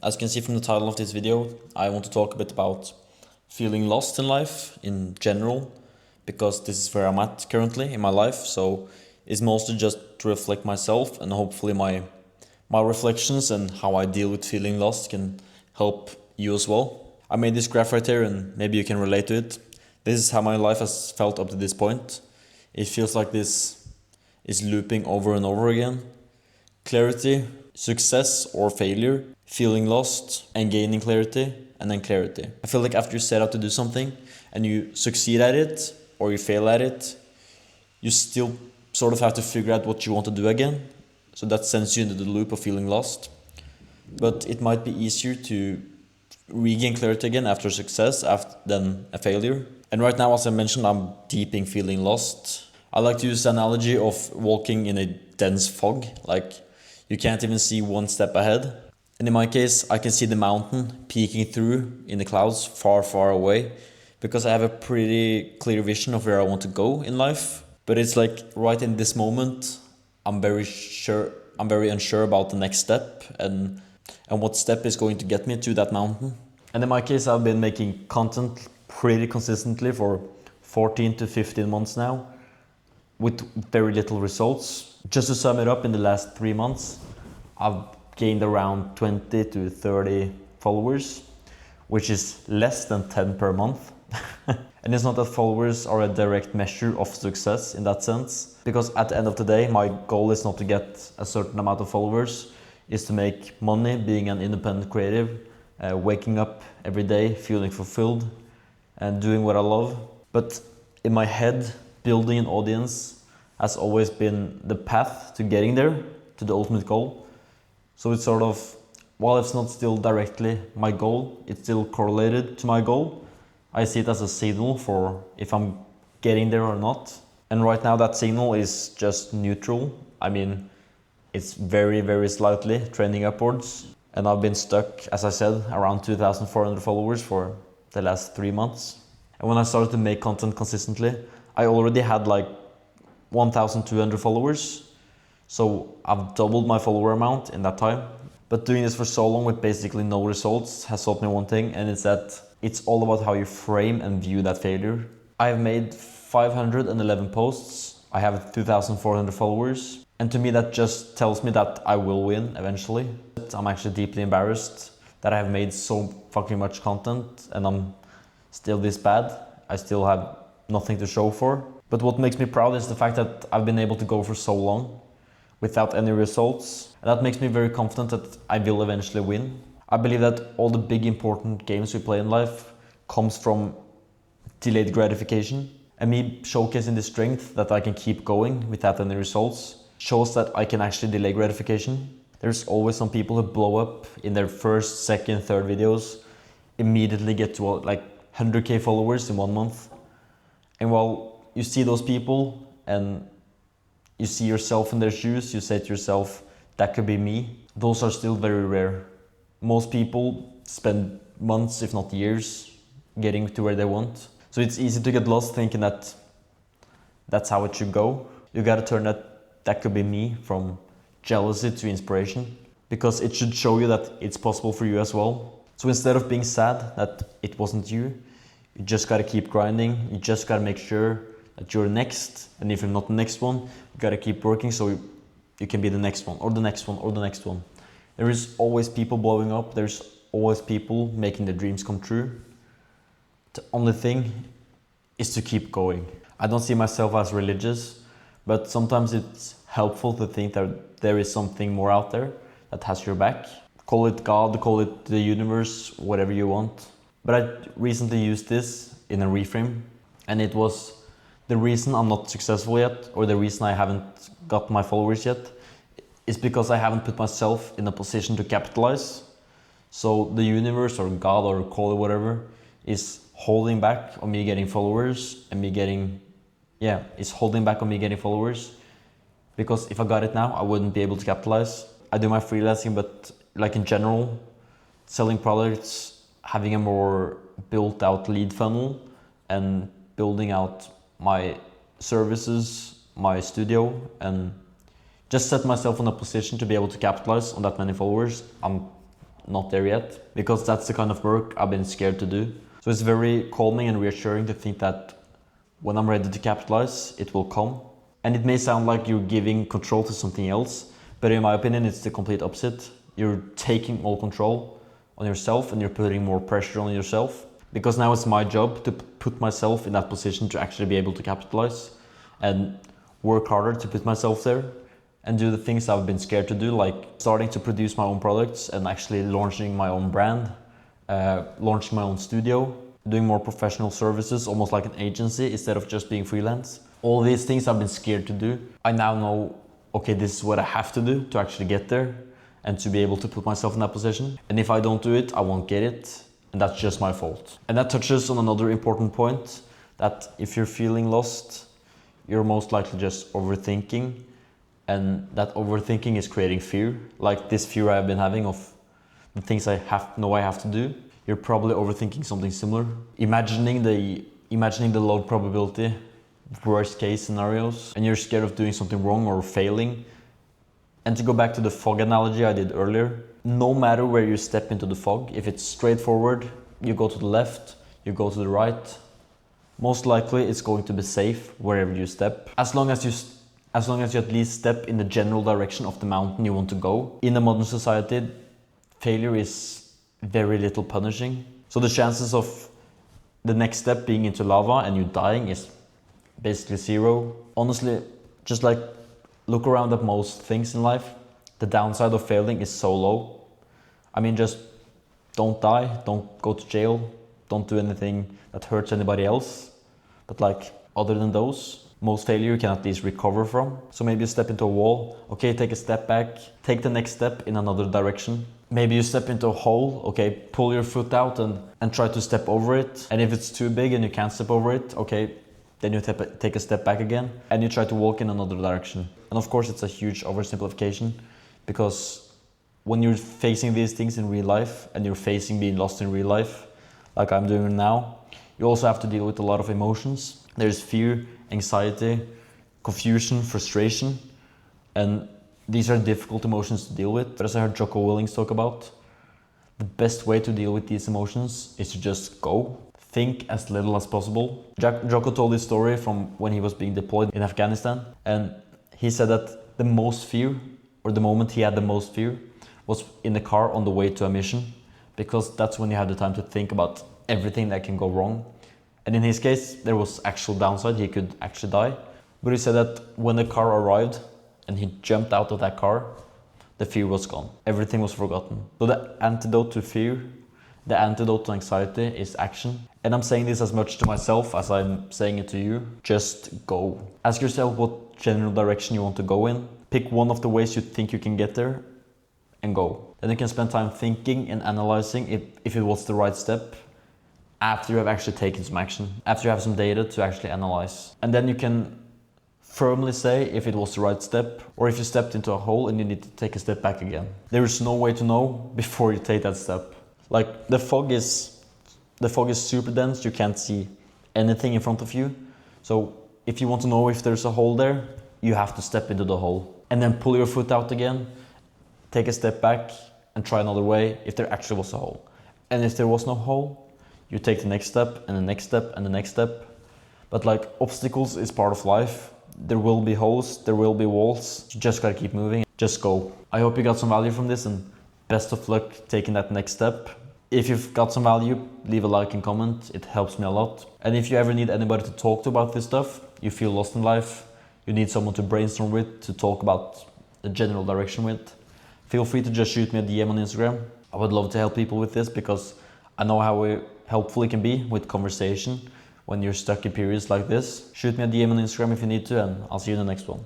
As you can see from the title of this video, I want to talk a bit about feeling lost in life in general, because this is where I'm at currently in my life. So it's mostly just to reflect myself, and hopefully my reflections and how I deal with feeling lost can help you as well. I made this graph right here and maybe you can relate to it. This is how my life has felt up to this point. It feels like this is looping over and over again. Clarity, success or failure, feeling lost and gaining clarity, and then clarity. I feel like after you set out to do something and you succeed at it or you fail at it, you still sort of have to figure out what you want to do again. So that sends you into the loop of feeling lost. But it might be easier to regain clarity again after success than a failure. And right now, as I mentioned, I'm deep in feeling lost. I like to use the analogy of walking in a dense fog, like you can't even see one step ahead. And in my case, I can see the mountain peeking through in the clouds far, far away, because I have a pretty clear vision of where I want to go in life. But it's like right in this moment, I'm very unsure about the next step and what step is going to get me to that mountain. And in my case, I've been making content pretty consistently for 14 to 15 months now, with very little results. Just to sum it up, in the last 3 months, I've gained around 20 to 30 followers, which is less than 10 per month. And it's not that followers are a direct measure of success in that sense, because at the end of the day, my goal is not to get a certain amount of followers, is to make money being an independent creative, waking up every day feeling fulfilled and doing what I love. But in my head, building an audience has always been the path to getting there, to the ultimate goal. So it's sort of, while it's not still directly my goal, it's still correlated to my goal. I see it as a signal for if I'm getting there or not. And right now that signal is just neutral. I mean, it's very, very slightly trending upwards. And I've been stuck, as I said, around 2,400 followers for the last 3 months. And when I started to make content consistently, I already had like 1,200 followers. So I've doubled my follower amount in that time. But doing this for so long with basically no results has taught me one thing, and it's that it's all about how you frame and view that failure. I have made 511 posts. I have 2,400 followers. And to me, that just tells me that I will win eventually. I'm actually deeply embarrassed that I have made so fucking much content and I'm still this bad. I still have nothing to show for. But what makes me proud is the fact that I've been able to go for so long without any results. And that makes me very confident that I will eventually win. I believe that all the big important games we play in life comes from delayed gratification. And me showcasing the strength that I can keep going without any results shows that I can actually delay gratification. There's always some people who blow up in their first, second, third videos, immediately get to like 100k followers in 1 month. And while you see those people and you see yourself in their shoes, you say to yourself, that could be me. Those are still very rare. Most people spend months, if not years, getting to where they want. So it's easy to get lost thinking that that's how it should go. You gotta turn that could be me from jealousy to inspiration, because it should show you that it's possible for you as well. So instead of being sad that it wasn't you, you just gotta keep grinding. You just gotta make sure that you're next. And if you're not the next one, you gotta keep working so you can be the next one or the next one or the next one. There is always people blowing up. There's always people making their dreams come true. The only thing is to keep going. I don't see myself as religious, but sometimes it's helpful to think that there is something more out there that has your back. Call it God, call it the universe, whatever you want. But I recently used this in a reframe, and it was the reason I'm not successful yet, or the reason I haven't got my followers yet, is because I haven't put myself in a position to capitalize. So the universe or God or call it whatever is holding back on me getting followers and is holding back on me getting followers. Because if I got it now, I wouldn't be able to capitalize. I do my freelancing, but like in general, selling products, having a more built out lead funnel and building out my services, my studio, and just set myself in a position to be able to capitalize on that many followers. I'm not there yet, because that's the kind of work I've been scared to do. So it's very calming and reassuring to think that when I'm ready to capitalize, it will come. And it may sound like you're giving control to something else, but in my opinion, it's the complete opposite. You're taking all control on yourself and you're putting more pressure on yourself. Because now it's my job to put myself in that position to actually be able to capitalize and work harder to put myself there and do the things I've been scared to do, like starting to produce my own products and actually launching my own brand, launching my own studio, doing more professional services, almost like an agency instead of just being freelance. All these things I've been scared to do. I now know, okay, this is what I have to do to actually get there and to be able to put myself in that position. And if I don't do it, I won't get it. And that's just my fault. And that touches on another important point, that if you're feeling lost, you're most likely just overthinking. And that overthinking is creating fear. Like this fear I've been having of the things I have to do. You're probably overthinking something similar. Imagining the low probability, worst case scenarios, and you're scared of doing something wrong or failing. And to go back to the fog analogy I did earlier, no matter where you step into the fog, if it's straightforward, you go to the left, you go to the right, most likely it's going to be safe wherever you step. As long as you at least step in the general direction of the mountain you want to go. In a modern society, failure is very little punishing. So the chances of the next step being into lava and you dying is basically zero. Honestly, just like look around at most things in life, the downside of failing is so low. I mean, just don't die, don't go to jail, don't do anything that hurts anybody else. But like, other than those, most failure you can at least recover from. So maybe you step into a wall, okay, take a step back, take the next step in another direction. Maybe you step into a hole, okay, pull your foot out and try to step over it. And if it's too big and you can't step over it, okay, then you take a step back again and you try to walk in another direction. And of course it's a huge oversimplification, because when you're facing these things in real life and you're facing being lost in real life, like I'm doing now, you also have to deal with a lot of emotions. There's fear, anxiety, confusion, frustration, and these are difficult emotions to deal with. But as I heard Jocko Willink talk about, the best way to deal with these emotions is to just go. Think as little as possible. Jocko told his story from when he was being deployed in Afghanistan, and he said that the most fear, or the moment he had the most fear, was in the car on the way to a mission, because that's when you have the time to think about everything that can go wrong. And in his case, there was actual downside, he could actually die. But he said that when the car arrived and he jumped out of that car, the fear was gone. Everything was forgotten. So the antidote to fear, the antidote to anxiety is action. And I'm saying this as much to myself as I'm saying it to you. Just go. Ask yourself what general direction you want to go in. Pick one of the ways you think you can get there and go. Then you can spend time thinking and analyzing if it was the right step after you have actually taken some action, after you have some data to actually analyze. And then you can firmly say if it was the right step, or if you stepped into a hole and you need to take a step back again. There is no way to know before you take that step. Like the fog is super dense, you can't see anything in front of you. So if you want to know if there's a hole there, you have to step into the hole. And then pull your foot out again, take a step back and try another way if there actually was a hole. And if there was no hole, you take the next step and the next step and the next step. But like, obstacles is part of life. There will be holes, there will be walls. You just gotta keep moving, just go. I hope you got some value from this, and best of luck taking that next step. If you've got some value, leave a like and comment, it helps me a lot. And if you ever need anybody to talk to about this stuff, you feel lost in life, you need someone to brainstorm with, to talk about the general direction with, feel free to just shoot me a DM on Instagram. I would love to help people with this, because I know how helpful it can be with conversation when you're stuck in periods like this. Shoot me a DM on Instagram if you need to, and I'll see you in the next one.